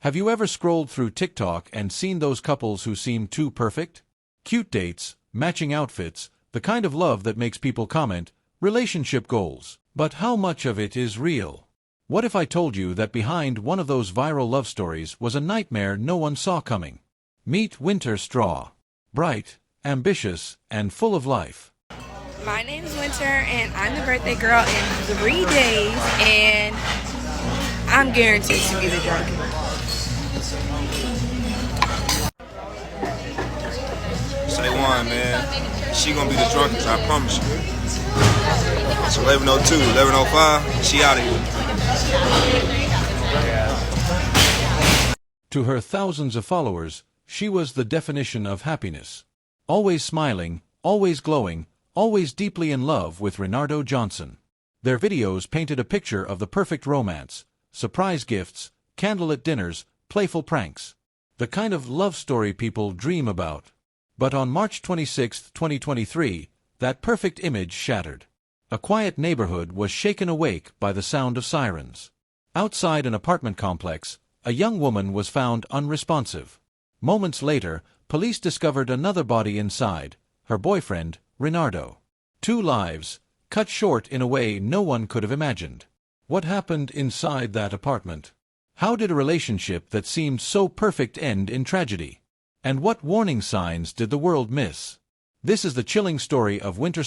Have you ever scrolled through TikTok and seen those couples who seem too perfect? Cute dates, matching outfits, the kind of love that makes people comment, relationship goals. But how much of it is real? What if I told you that behind one of those viral love stories was a nightmare no one saw coming? Meet Wynter. Bright, ambitious, and full of life. My name is Wynter, and I'm the birthday girl in 3 days, and I'm guaranteed to be the drunkest. Say one, man. She gonna be the drunkest, I promise you. It's 11:02, 11:05, she out of here. To her thousands of followers, she was the definition of happiness. Always smiling, always glowing, always deeply in love with Reynardo Johnson. Their videos painted a picture of the perfect romance, surprise gifts, candlelit dinners, playful pranks. The kind of love story people dream about. But on March 26, 2023, that perfect image shattered. A quiet neighborhood was shaken awake by the sound of sirens. Outside an apartment complex, a young woman was found unresponsive. Moments later, police discovered another body inside, her boyfriend, Reynardo. 2 lives, cut short in a way no one could have imagined. What happened inside that apartment? How did a relationship that seemed so perfect end in tragedy? And what warning signs did the world miss? This is the chilling story of Wynter,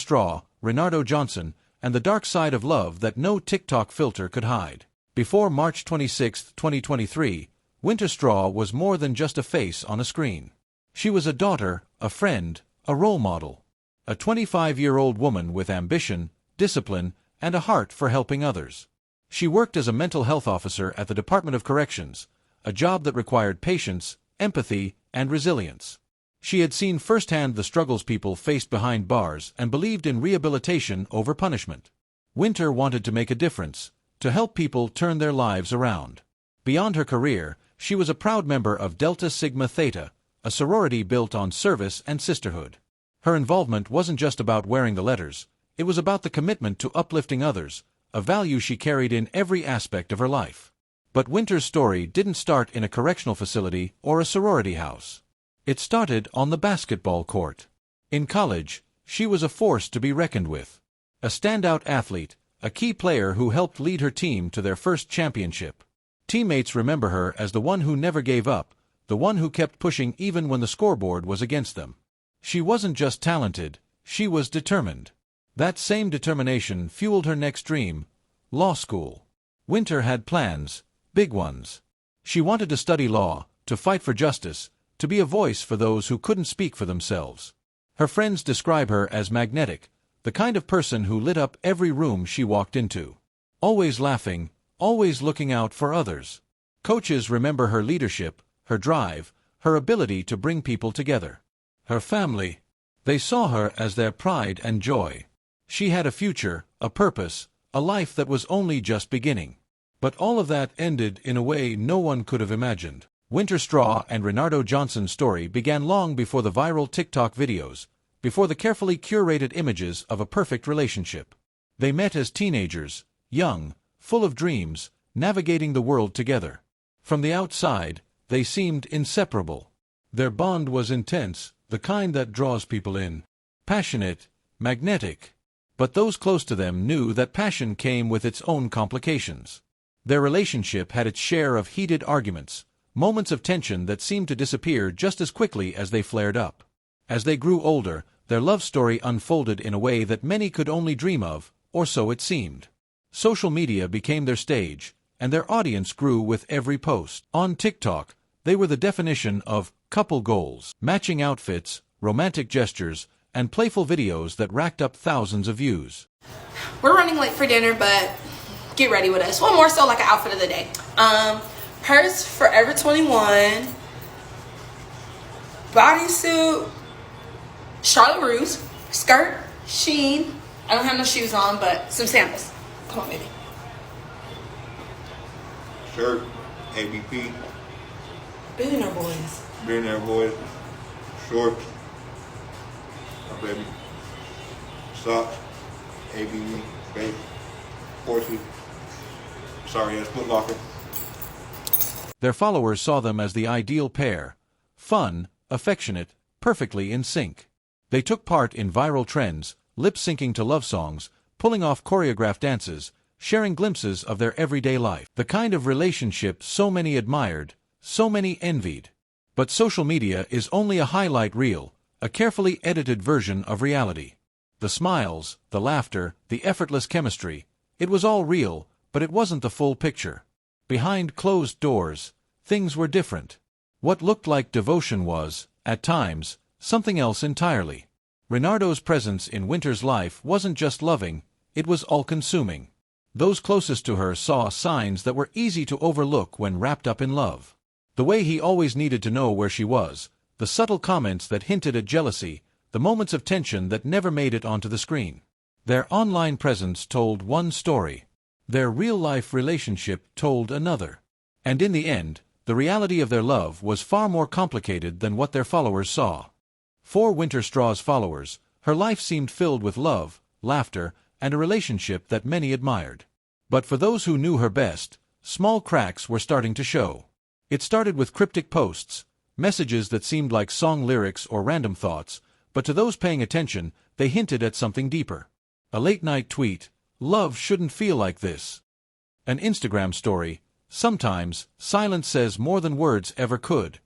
Reynardo Johnson, and the dark side of love that no TikTok filter could hide. Before March 26, 2023, Wynter was more than just a face on a screen. She was a daughter, a friend, a role model. A 25-year-old woman with ambition, discipline, and a heart for helping others. She worked as a mental health officer at the Department of Corrections, a job that required patience, empathy, and resilience. She had seen firsthand the struggles people faced behind bars and believed in rehabilitation over punishment. Wynter wanted to make a difference, to help people turn their lives around. Beyond her career, she was a proud member of Delta Sigma Theta, a sorority built on service and sisterhood. Her involvement wasn't just about wearing the letters, it was about the commitment to uplifting others, a value she carried in every aspect of her life. But Wynter's story didn't start in a correctional facility or a sorority house. It started on the basketball court. In college, she was a force to be reckoned with. A standout athlete, a key player who helped lead her team to their first championship. Teammates remember her as the one who never gave up, the one who kept pushing even when the scoreboard was against them. She wasn't just talented, she was determined. That same determination fueled her next dream, law school. Wynter had plans, big ones. She wanted to study law, to fight for justice, to be a voice for those who couldn't speak for themselves. Her friends describe her as magnetic, the kind of person who lit up every room she walked into. Always laughing, always looking out for others. Coaches remember her leadership, her drive, her ability to bring people together. Her family. They saw her as their pride and joy. She had a future, a purpose, a life that was only just beginning. But all of that ended in a way no one could have imagined. Wynter and Reynardo Johnson's story began long before the viral TikTok videos, before the carefully curated images of a perfect relationship. They met as teenagers, young, full of dreams, navigating the world together. From the outside, they seemed inseparable. Their bond was intense, the kind that draws people in. Passionate, magnetic. But those close to them knew that passion came with its own complications. Their relationship had its share of heated arguments, moments of tension that seemed to disappear just as quickly as they flared up. As they grew older, their love story unfolded in a way that many could only dream of, or so it seemed. Social media became their stage, and their audience grew with every post. On TikTok, they were the definition of couple goals, matching outfits, romantic gestures, and playful videos that racked up thousands of views. We're running late for dinner, but get ready with us. One more so like an outfit of the day. Purse, Forever 21. Bodysuit, Charlotte Russe. Skirt, Sheen. I don't have no shoes on, but some sandals. Come on, baby. Shirt, ABP. Billionaire boys. Billionaire boys. Shorts. My baby. Socks. ABP. Baby. Horsey. Sorry, that's Foot Locker. Their followers saw them as the ideal pair. Fun, affectionate, perfectly in sync. They took part in viral trends, lip-syncing to love songs, pulling off choreographed dances, sharing glimpses of their everyday life. The kind of relationship so many admired, so many envied. But social media is only a highlight reel, a carefully edited version of reality. The smiles, the laughter, the effortless chemistry, it was all real, but it wasn't the full picture. Behind closed doors, things were different. What looked like devotion was, at times, something else entirely. Reynardo's presence in Wynter's life wasn't just loving, it was all-consuming. Those closest to her saw signs that were easy to overlook when wrapped up in love. The way he always needed to know where she was, the subtle comments that hinted at jealousy, the moments of tension that never made it onto the screen. Their online presence told one story. Their real-life relationship told another. And in the end, the reality of their love was far more complicated than what their followers saw. For Wynter Straw's followers, her life seemed filled with love, laughter, and a relationship that many admired. But for those who knew her best, small cracks were starting to show. It started with cryptic posts, messages that seemed like song lyrics or random thoughts, but to those paying attention, they hinted at something deeper. A late-night tweet, "Love shouldn't feel like this." An Instagram story, "Sometimes, silence says more than words ever could."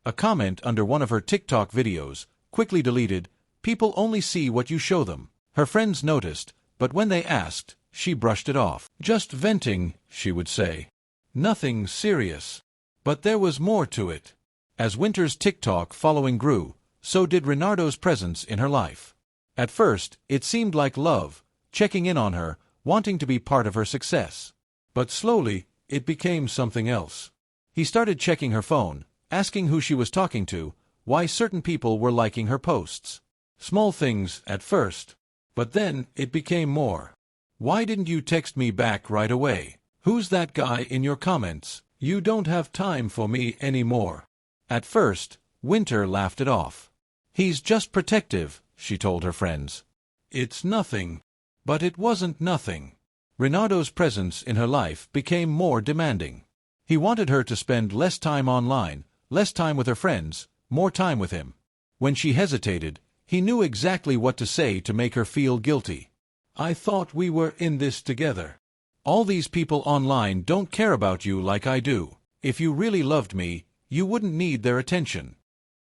A comment under one of her TikTok videos, quickly deleted, "People only see what you show them." Her friends noticed, but when they asked, she brushed it off. "Just venting," she would say. "Nothing serious." But there was more to it. As Wynter's TikTok following grew, so did Reynardo's presence in her life. At first, it seemed like love, checking in on her, wanting to be part of her success. But slowly, it became something else. He started checking her phone, asking who she was talking to, why certain people were liking her posts. Small things at first. But then, it became more. "Why didn't you text me back right away? Who's that guy in your comments? You don't have time for me anymore." At first, Wynter laughed it off. "He's just protective," she told her friends. "It's nothing." But it wasn't nothing. Reynardo's presence in her life became more demanding. He wanted her to spend less time online, less time with her friends, more time with him. When she hesitated, he knew exactly what to say to make her feel guilty. "I thought we were in this together. All these people online don't care about you like I do. If you really loved me, you wouldn't need their attention."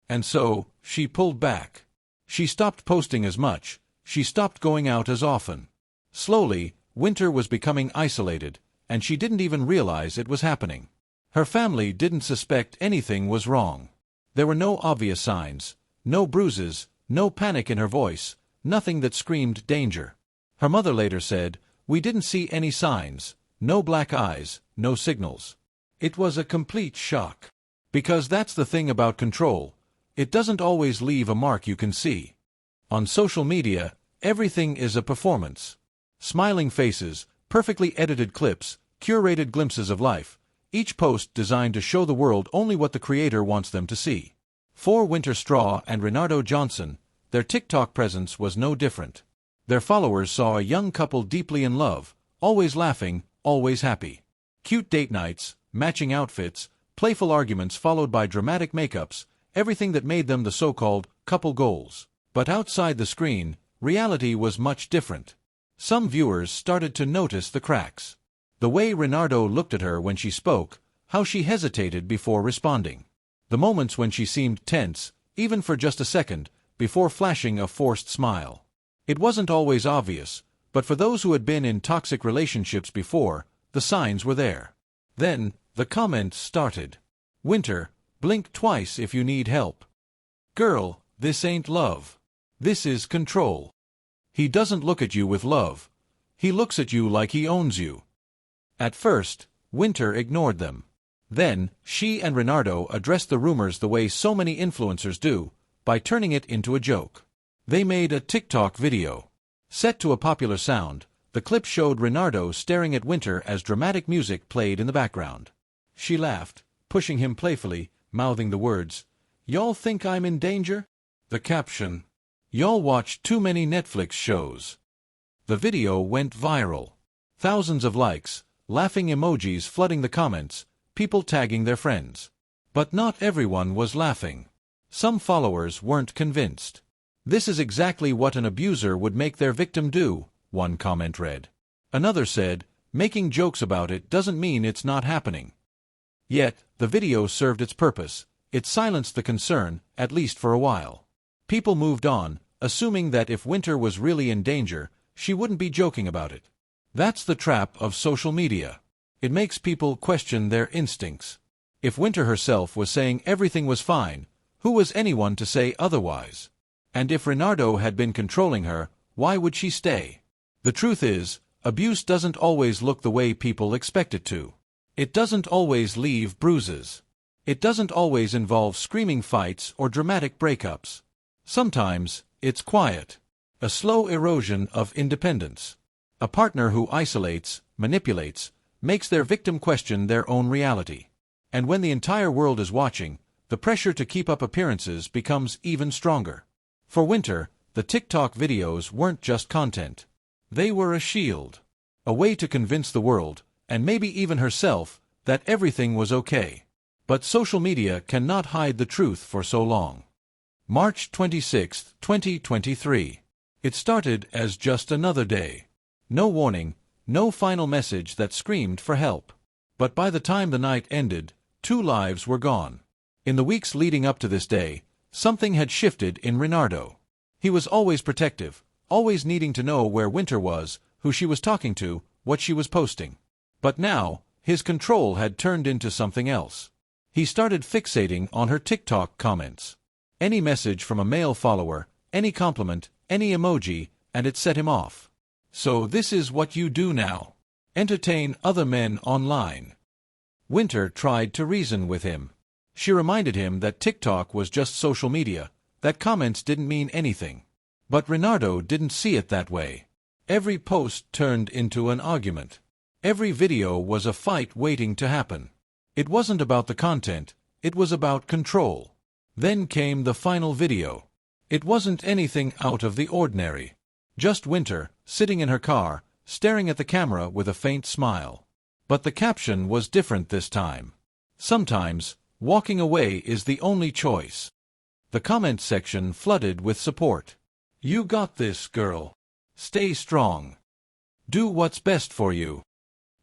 And so, she pulled back. She stopped posting as much, she stopped going out as often. Slowly, Wynter was becoming isolated, and she didn't even realize it was happening. Her family didn't suspect anything was wrong. There were no obvious signs, no bruises, no panic in her voice, nothing that screamed danger. Her mother later said, "We didn't see any signs, no black eyes, no signals." It was a complete shock. Because that's the thing about control. It doesn't always leave a mark you can see. On social media, everything is a performance. Smiling faces, perfectly edited clips, curated glimpses of life, each post designed to show the world only what the creator wants them to see. For Wynter Straw and Reynardo Johnson, their TikTok presence was no different. Their followers saw a young couple deeply in love, always laughing, always happy. Cute date nights, matching outfits, playful arguments followed by dramatic makeups, everything that made them the so-called couple goals. But outside the screen, reality was much different. Some viewers started to notice the cracks. The way Reynardo looked at her when she spoke, how she hesitated before responding. The moments when she seemed tense, even for just a second, before flashing a forced smile. It wasn't always obvious, but for those who had been in toxic relationships before, the signs were there. Then, the comments started. "Wynter, blink twice if you need help." "Girl, this ain't love. This is control. He doesn't look at you with love. He looks at you like he owns you." At first, Wynter ignored them. Then, she and Reynardo addressed the rumors the way so many influencers do, by turning it into a joke. They made a TikTok video. Set to a popular sound, the clip showed Reynardo staring at Wynter as dramatic music played in the background. She laughed, pushing him playfully, mouthing the words, "Y'all think I'm in danger?" The caption, "Y'all watch too many Netflix shows." The video went viral. Thousands of likes, laughing emojis flooding the comments, people tagging their friends. But not everyone was laughing. Some followers weren't convinced. "This is exactly what an abuser would make their victim do," one comment read. Another said, "Making jokes about it doesn't mean it's not happening." Yet, the video served its purpose. It silenced the concern, at least for a while. People moved on, assuming that if Wynter was really in danger, she wouldn't be joking about it. That's the trap of social media. It makes people question their instincts. If Wynter herself was saying everything was fine, who was anyone to say otherwise? And if Reynardo had been controlling her, why would she stay? The truth is, abuse doesn't always look the way people expect it to. It doesn't always leave bruises. It doesn't always involve screaming fights or dramatic breakups. Sometimes, it's quiet. A slow erosion of independence. A partner who isolates, manipulates, makes their victim question their own reality. And when the entire world is watching, the pressure to keep up appearances becomes even stronger. For Wynter, the TikTok videos weren't just content. They were a shield. A way to convince the world, and maybe even herself, that everything was okay. But social media cannot hide the truth for so long. March 26, 2023. It started as just another day. No warning, no final message that screamed for help. But by the time the night ended, 2 lives were gone. In the weeks leading up to this day, something had shifted in Reynardo. He was always protective, always needing to know where Wynter was, who she was talking to, what she was posting. But now, his control had turned into something else. He started fixating on her TikTok comments. Any message from a male follower, any compliment, any emoji, and it set him off. "So this is what you do now. Entertain other men online." Wynter tried to reason with him. She reminded him that TikTok was just social media, that comments didn't mean anything. But Reynardo didn't see it that way. Every post turned into an argument. Every video was a fight waiting to happen. It wasn't about the content, it was about control. Then came the final video. It wasn't anything out of the ordinary. Just Wynter, sitting in her car, staring at the camera with a faint smile. But the caption was different this time. Sometimes, walking away is the only choice. The comment section flooded with support. "You got this, girl. Stay strong. Do what's best for you."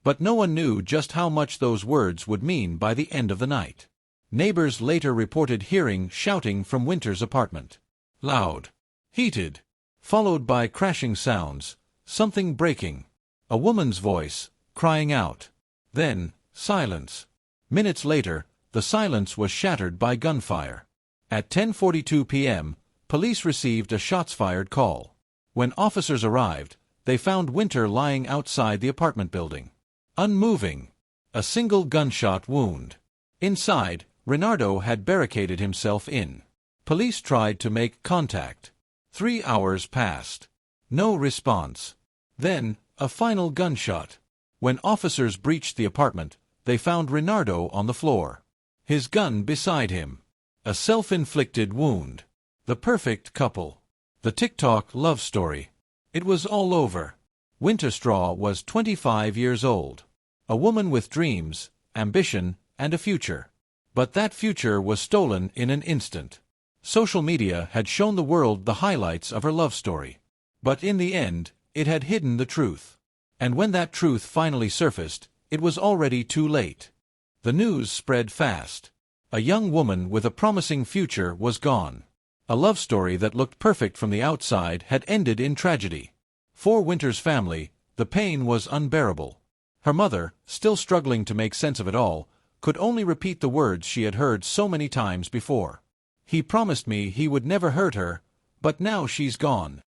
But no one knew just how much those words would mean by the end of the night. Neighbors later reported hearing shouting from Wynter's apartment. Loud. Heated. Followed by crashing sounds, something breaking. A woman's voice, crying out. Then, silence. Minutes later, the silence was shattered by gunfire. At 10:42 p.m., police received a shots-fired call. When officers arrived, they found Wynter lying outside the apartment building. Unmoving. A single gunshot wound. Inside, Reynardo had barricaded himself in. Police tried to make contact. 3 hours passed. No response. Then, a final gunshot. When officers breached the apartment, they found Reynardo on the floor. His gun beside him. A self-inflicted wound. The perfect couple. The TikTok love story. It was all over. Wynter was 25 years old. A woman with dreams, ambition, and a future. But that future was stolen in an instant. Social media had shown the world the highlights of her love story. But in the end, it had hidden the truth. And when that truth finally surfaced, it was already too late. The news spread fast. A young woman with a promising future was gone. A love story that looked perfect from the outside had ended in tragedy. For Wynter's family, the pain was unbearable. Her mother, still struggling to make sense of it all, could only repeat the words she had heard so many times before. He promised me he would never hurt her, but now she's gone.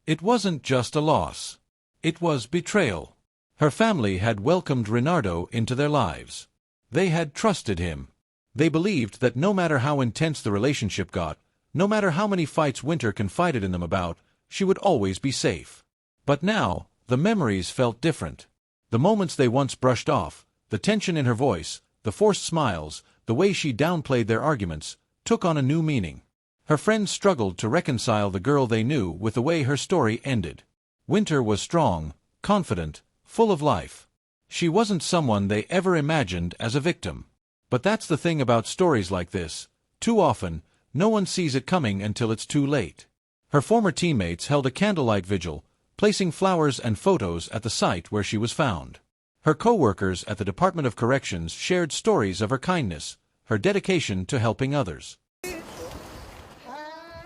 It wasn't just a loss. It was betrayal. Her family had welcomed Reynardo into their lives. They had trusted him. They believed that no matter how intense the relationship got, no matter how many fights Wynter confided in them about, she would always be safe. But now, the memories felt different. The moments they once brushed off, the tension in her voice, the forced smiles, the way she downplayed their arguments, took on a new meaning. Her friends struggled to reconcile the girl they knew with the way her story ended. Wynter was strong, confident, full of life. She wasn't someone they ever imagined as a victim. But that's the thing about stories like this. Too often, no one sees it coming until it's too late. Her former teammates held a candlelight vigil, placing flowers and photos at the site where she was found. Her co-workers at the Department of Corrections shared stories of her kindness, her dedication to helping others.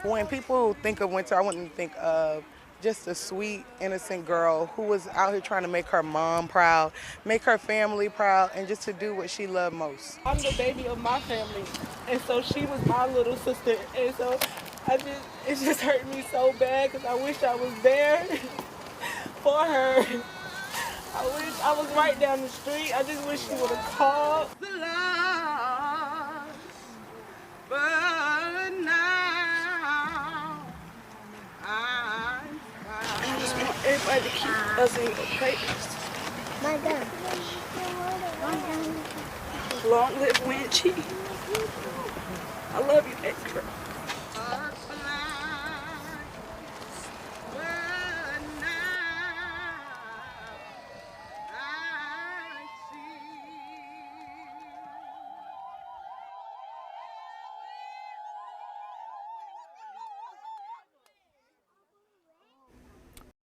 When people think of Wynter, I wouldn't think of just a sweet, innocent girl who was out here trying to make her mom proud, make her family proud, and just to do what she loved most. I'm the baby of my family, and so she was my little sister, and so it just hurt me so bad because I wish I was there for her. I wish I was right down the street. I just wish she would have called. But now I just want everybody to keep us in your prayers. My dad. Long live Wynter. I love you, baby girl.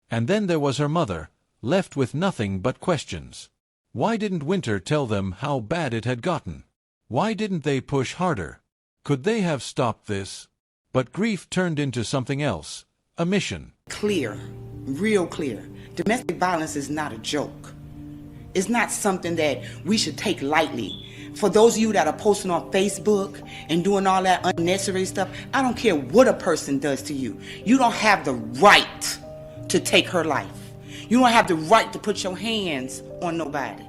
And then there was her mother, left with nothing but questions. Why didn't Wynter tell them how bad it had gotten? Why didn't they push harder? Could they have stopped this? But grief turned into something else, a mission. Clear, real clear. Domestic violence is not a joke. It's not something that we should take lightly. For those of you that are posting on Facebook and doing all that unnecessary stuff, I don't care what a person does to you. You don't have the right to take her life. You don't have the right to put your hands on nobody.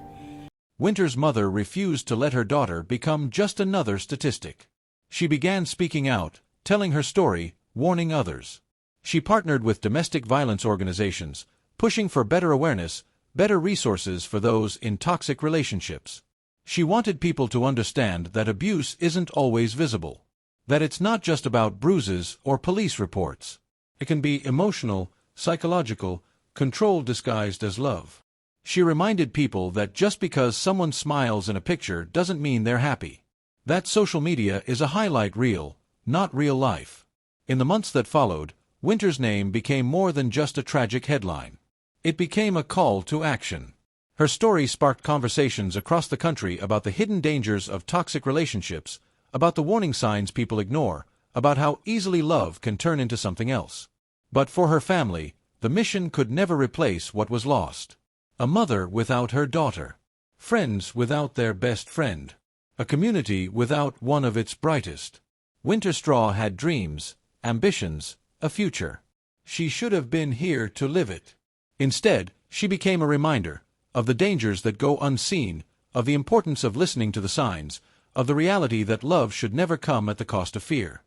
Wynter's mother refused to let her daughter become just another statistic. She began speaking out, telling her story, warning others. She partnered with domestic violence organizations, pushing for better awareness, better resources for those in toxic relationships. She wanted people to understand that abuse isn't always visible, that it's not just about bruises or police reports. It can be emotional, psychological, control disguised as love. She reminded people that just because someone smiles in a picture doesn't mean they're happy. That social media is a highlight reel, not real life. In the months that followed, Wynter's name became more than just a tragic headline. It became a call to action. Her story sparked conversations across the country about the hidden dangers of toxic relationships, about the warning signs people ignore, about how easily love can turn into something else. But for her family, the mission could never replace what was lost. A mother without her daughter. Friends without their best friend. A community without one of its brightest. Wynter Straw had dreams, ambitions, a future. She should have been here to live it. Instead, she became a reminder of the dangers that go unseen, of the importance of listening to the signs, of the reality that love should never come at the cost of fear.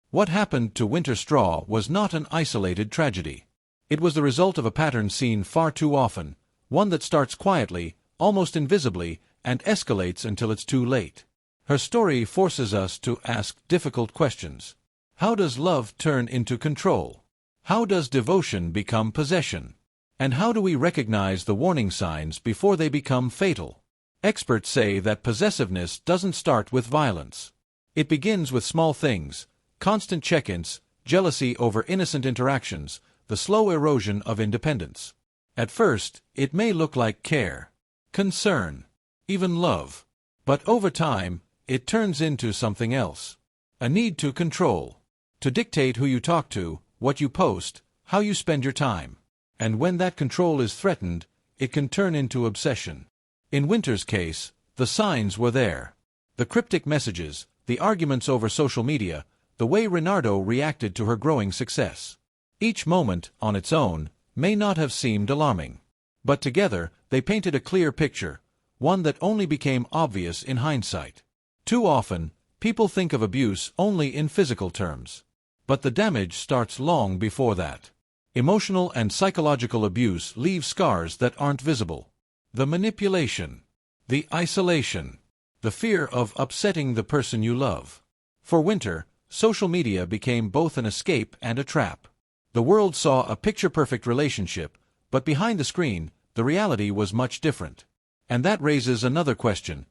What happened to Wynter Straw was not an isolated tragedy. It was the result of a pattern seen far too often, one that starts quietly, almost invisibly, and escalates until it's too late. Her story forces us to ask difficult questions. How does love turn into control? How does devotion become possession? And how do we recognize the warning signs before they become fatal? Experts say that possessiveness doesn't start with violence. It begins with small things, constant check-ins, jealousy over innocent interactions, the slow erosion of independence. At first, it may look like care, concern, even love. But over time, it turns into something else. A need to control, to dictate who you talk to, what you post, how you spend your time. And when that control is threatened, it can turn into obsession. In Wynter's case, the signs were there. The cryptic messages, the arguments over social media, the way Reynardo reacted to her growing success. Each moment, on its own, may not have seemed alarming. But together, they painted a clear picture, one that only became obvious in hindsight. Too often, people think of abuse only in physical terms. But the damage starts long before that. Emotional and psychological abuse leaves scars that aren't visible. The manipulation, the isolation, the fear of upsetting the person you love. For Wynter, social media became both an escape and a trap. The world saw a picture-perfect relationship, but behind the screen, the reality was much different. And that raises another question.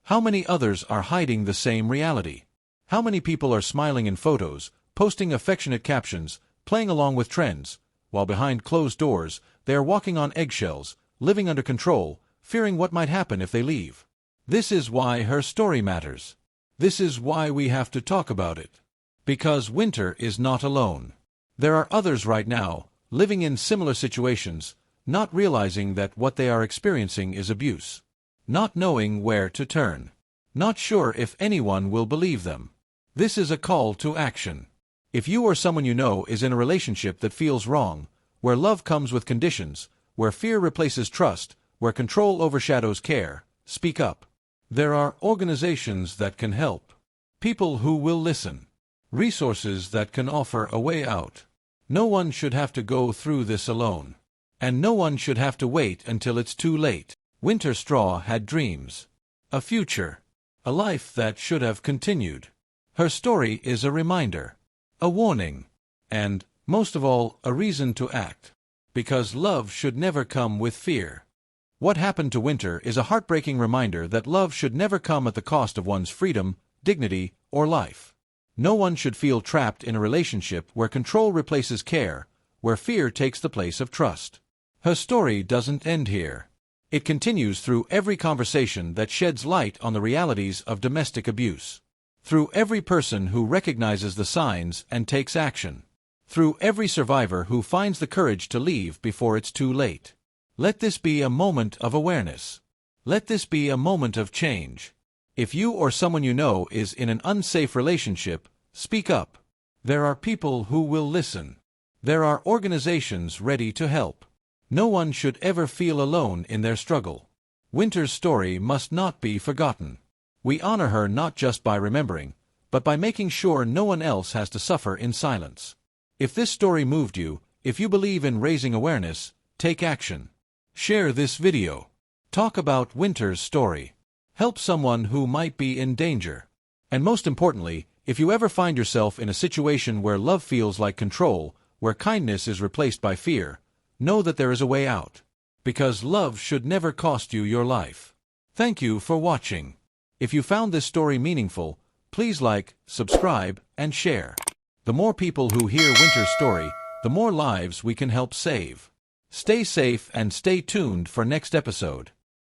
How many others are hiding the same reality? How many people are smiling in photos, posting affectionate captions, playing along with trends, while behind closed doors, they are walking on eggshells, living under control, fearing what might happen if they leave? This is why her story matters. This is why we have to talk about it. Because Wynter is not alone. There are others right now, living in similar situations, not realizing that what they are experiencing is abuse. Not knowing where to turn. Not sure if anyone will believe them. This is a call to action. If you or someone you know is in a relationship that feels wrong, where love comes with conditions, where fear replaces trust, where control overshadows care, speak up. There are organizations that can help. People who will listen. Resources that can offer a way out. No one should have to go through this alone. And no one should have to wait until it's too late. Wynter Straw had dreams. A future. A life that should have continued. Her story is a reminder. A warning. And, most of all, a reason to act. Because love should never come with fear. What happened to Wynter is a heartbreaking reminder that love should never come at the cost of one's freedom, dignity, or life. No one should feel trapped in a relationship where control replaces care, where fear takes the place of trust. Her story doesn't end here. It continues through every conversation that sheds light on the realities of domestic abuse. Through every person who recognizes the signs and takes action. Through every survivor who finds the courage to leave before it's too late. Let this be a moment of awareness. Let this be a moment of change. If you or someone you know is in an unsafe relationship, speak up. There are people who will listen. There are organizations ready to help. No one should ever feel alone in their struggle. Wynter's story must not be forgotten. We honor her not just by remembering, but by making sure no one else has to suffer in silence. If this story moved you, if you believe in raising awareness, take action. Share this video. Talk about Wynter's story. Help someone who might be in danger. And most importantly, if you ever find yourself in a situation where love feels like control, where kindness is replaced by fear, know that there is a way out. Because love should never cost you your life. Thank you for watching. If you found this story meaningful, please like, subscribe, and share. The more people who hear Wynter's story, the more lives we can help save. Stay safe and stay tuned for next episode.